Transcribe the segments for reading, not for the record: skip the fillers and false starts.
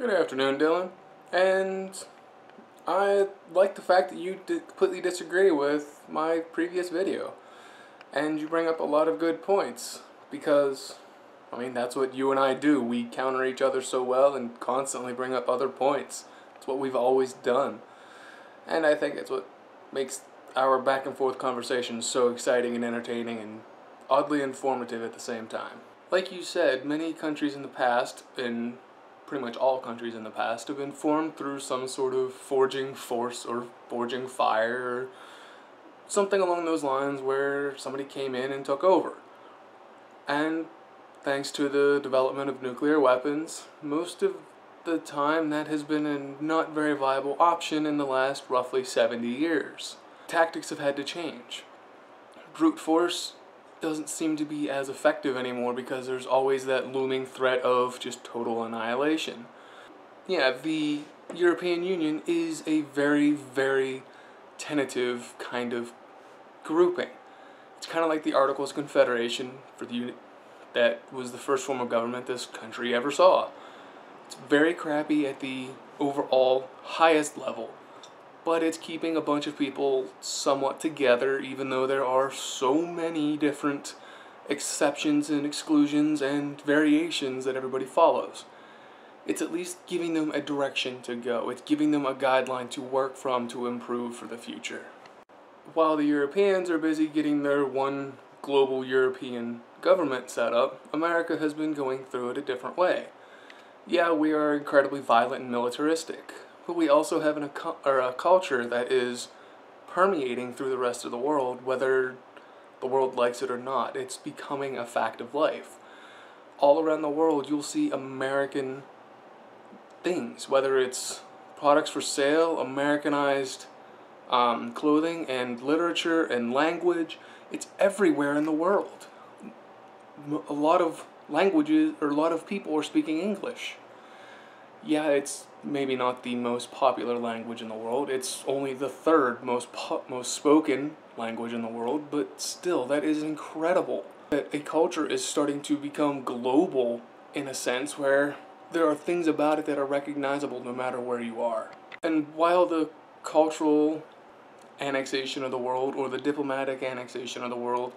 Good afternoon, Dylan. And I like the fact that you completely disagree with my previous video. And you bring up a lot of good points. Because, that's what you and I do. We counter each other so well and constantly bring up other points. It's what we've always done. And I think it's what makes our back and forth conversations so exciting and entertaining and oddly informative at the same time. Like you said, many countries in the past, and pretty much all countries in the past, have been formed through some sort of forging force or forging fire or something along those lines where somebody came in and took over. And thanks to the development of nuclear weapons, most of the time that has been a not very viable option in the last roughly 70 years. Tactics have had to change. Brute force doesn't seem to be as effective anymore because there's always that looming threat of just total annihilation. Yeah, the European Union is a very, very tentative kind of grouping. It's kind of like the Articles of Confederation for the that was the first form of government this country ever saw. It's very crappy at the overall highest level, but it's keeping a bunch of people somewhat together, even though there are so many different exceptions and exclusions and variations that everybody follows. It's at least giving them a direction to go. It's giving them a guideline to work from to improve for the future. While the Europeans are busy getting their one global European government set up, America has been going through it a different way. Yeah, we are incredibly violent and militaristic, but we also have a culture that is permeating through the rest of the world, whether the world likes it or not. It's becoming a fact of life. All around the world, you'll see American things, whether it's products for sale, Americanized clothing and literature and language. It's everywhere in the world. A lot of languages, or a lot of people are speaking English. Yeah, it's maybe not the most popular language in the world. It's only the third most spoken language in the world, but still, that is incredible. That a culture is starting to become global in a sense where there are things about it that are recognizable no matter where you are. And while the cultural annexation of the world or the diplomatic annexation of the world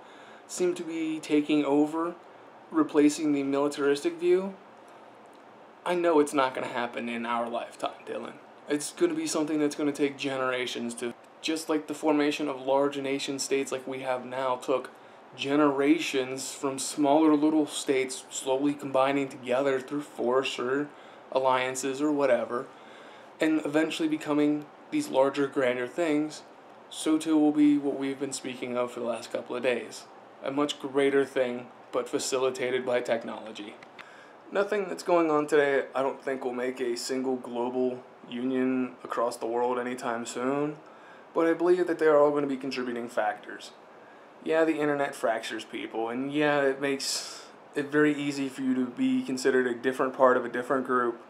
seem to be taking over, replacing the militaristic view, I know it's not going to happen in our lifetime, Dylan. It's going to be something that's going to take generations to, just like the formation of large nation states like we have now took generations from smaller little states slowly combining together through force or alliances or whatever, and eventually becoming these larger, grander things. So too will be what we've been speaking of for the last couple of days. A much greater thing, but facilitated by technology. Nothing that's going on today I don't think will make a single global union across the world anytime soon, but I believe that they are all going to be contributing factors. Yeah, the internet fractures people, and yeah, it makes it very easy for you to be considered a different part of a different group,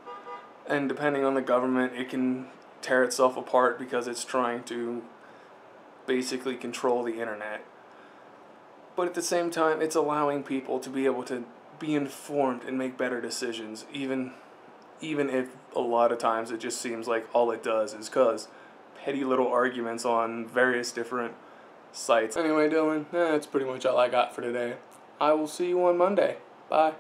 and depending on the government, it can tear itself apart because it's trying to basically control the internet. But at the same time, it's allowing people to be able to be informed and make better decisions, even if a lot of times it just seems like all it does is cause petty little arguments on various different sites. Anyway, Dylan, that's pretty much all I got for today. I will see you on Monday. Bye.